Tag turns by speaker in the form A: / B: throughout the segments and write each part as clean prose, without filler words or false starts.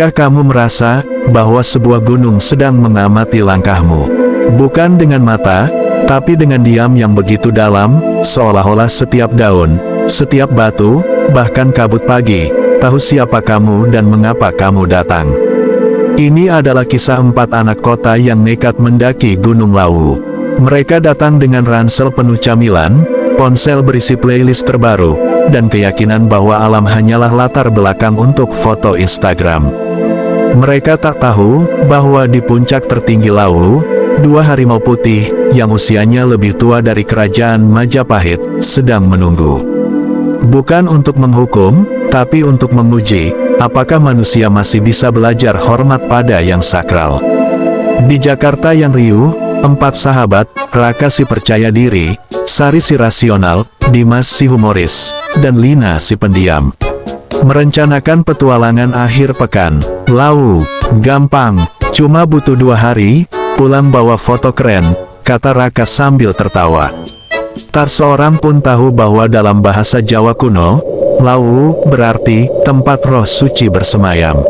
A: Apakah kamu merasa bahwa sebuah gunung sedang mengamati langkahmu? Bukan dengan mata, tapi dengan diam yang begitu dalam, seolah-olah setiap daun, setiap batu, bahkan kabut pagi, tahu siapa kamu dan mengapa kamu datang. Ini adalah kisah 4 anak kota yang nekat mendaki Gunung Lawu. Mereka datang dengan ransel penuh camilan, ponsel berisi playlist terbaru, dan keyakinan bahwa alam hanyalah latar belakang untuk foto Instagram. Mereka tak tahu bahwa di puncak tertinggi Lawu, 2 harimau putih, yang usianya lebih tua dari kerajaan Majapahit, sedang menunggu. Bukan untuk menghukum, tapi untuk menguji, apakah manusia masih bisa belajar hormat pada yang sakral. Di Jakarta yang riuh, 4 sahabat, Raka si percaya diri, Sari si rasional, Dimas si humoris, dan Lina si pendiam, merencanakan petualangan akhir pekan. Lawu, gampang, cuma butuh 2 hari, pulang bawa foto keren, kata Raka sambil tertawa. Tak seorang pun tahu bahwa dalam bahasa Jawa kuno, Lawu berarti tempat roh suci bersemayam.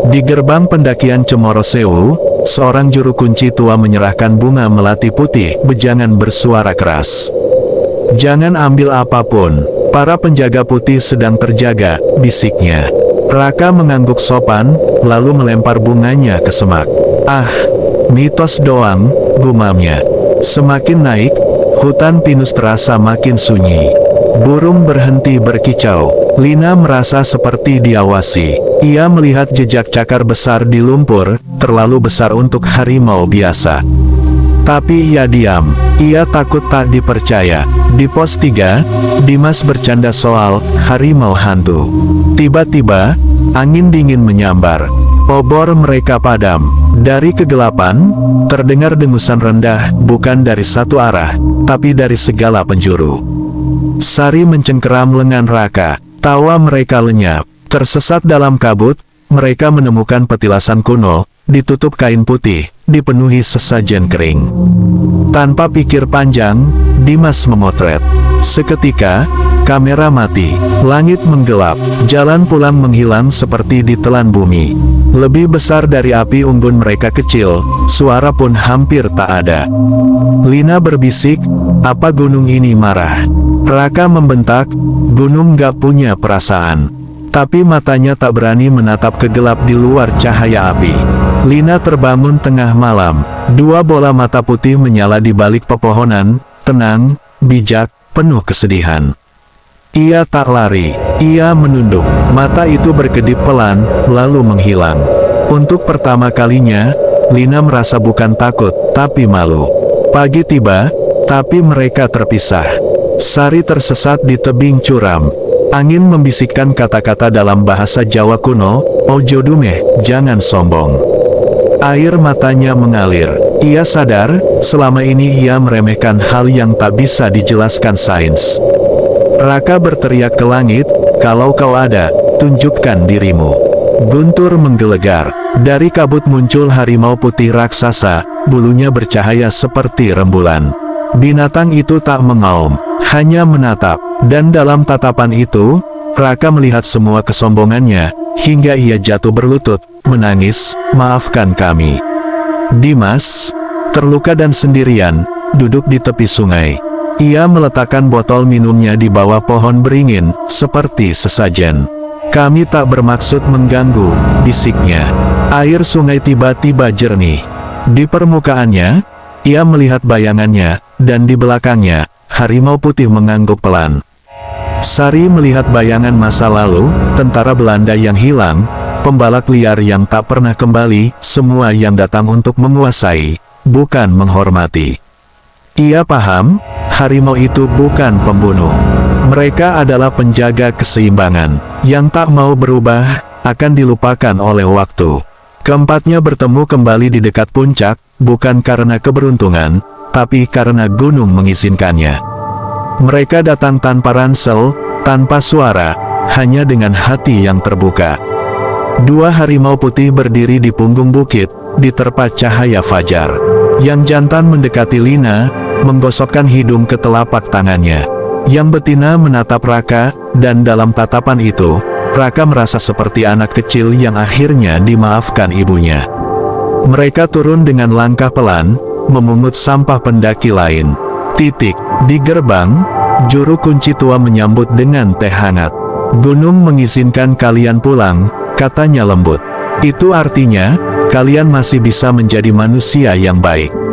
A: Di gerbang pendakian Cemoro Sewu, seorang juru kunci tua menyerahkan bunga melati putih, bejangan bersuara keras. Jangan ambil apapun, para penjaga putih sedang terjaga, bisiknya. Raka mengangguk sopan, lalu melempar bunganya ke semak. Ah, mitos doang, gumamnya. Semakin naik, hutan pinus terasa makin sunyi. Burung berhenti berkicau. Lina merasa seperti diawasi. Ia melihat jejak cakar besar di lumpur, terlalu besar untuk harimau biasa. Tapi ia diam. Ia takut tak dipercaya. Di pos 3, Dimas bercanda soal harimau hantu. Tiba-tiba, angin dingin menyambar. Obor mereka padam. Dari kegelapan, terdengar dengusan rendah, bukan dari satu arah, tapi dari segala penjuru. Sari mencengkeram lengan Raka. Tawa mereka lenyap. Tersesat dalam kabut, mereka menemukan petilasan kuno, ditutup kain putih, dipenuhi sesajen kering. Tanpa pikir panjang, Dimas memotret. Seketika, kamera mati, langit menggelap, jalan pulang menghilang seperti ditelan bumi. Lebih besar dari api unggun mereka kecil, suara pun hampir tak ada. Lina berbisik, apa gunung ini marah? Raka membentak, gunung gak punya perasaan. Tapi matanya tak berani menatap ke gelap di luar cahaya api. Lina terbangun tengah malam. 2 bola mata putih menyala di balik pepohonan, tenang, bijak, penuh kesedihan. Ia tak lari, ia menunduk. Mata itu berkedip pelan, lalu menghilang. Untuk pertama kalinya, Lina merasa bukan takut, tapi malu. Pagi tiba, tapi mereka terpisah. Sari tersesat di tebing curam. Angin membisikkan kata-kata dalam bahasa Jawa kuno, ojo dumeh, jangan sombong. Air matanya mengalir. Ia sadar, selama ini ia meremehkan hal yang tak bisa dijelaskan sains. Raka berteriak ke langit, kalau kau ada, tunjukkan dirimu. Guntur menggelegar. Dari kabut muncul harimau putih raksasa, bulunya bercahaya seperti rembulan. Binatang itu tak mengaum, hanya menatap, dan dalam tatapan itu, Raka melihat semua kesombongannya, hingga ia jatuh berlutut, menangis, maafkan kami. Dimas, terluka dan sendirian, duduk di tepi sungai. Ia meletakkan botol minumnya di bawah pohon beringin, seperti sesajen. Kami tak bermaksud mengganggu, bisiknya. Air sungai tiba-tiba jernih. Di permukaannya, ia melihat bayangannya, dan di belakangnya, harimau putih mengangguk pelan. Sari melihat bayangan masa lalu, tentara Belanda yang hilang, pembalak liar yang tak pernah kembali, semua yang datang untuk menguasai, bukan menghormati. Ia paham, harimau itu bukan pembunuh. Mereka adalah penjaga keseimbangan, yang tak mau berubah, akan dilupakan oleh waktu. Keempatnya bertemu kembali di dekat puncak, bukan karena keberuntungan, tapi karena gunung mengizinkannya. Mereka datang tanpa ransel, tanpa suara, hanya dengan hati yang terbuka. 2 harimau putih berdiri di punggung bukit, diterpa cahaya fajar. Yang jantan mendekati Lina, menggosokkan hidung ke telapak tangannya. Yang betina menatap Raka, dan dalam tatapan itu, Raka merasa seperti anak kecil yang akhirnya dimaafkan ibunya. Mereka turun dengan langkah pelan, memungut sampah pendaki lain. Di gerbang, juru kunci tua menyambut dengan teh hangat. "Gunung mengizinkan kalian pulang," katanya lembut. "Itu artinya, kalian masih bisa menjadi manusia yang baik."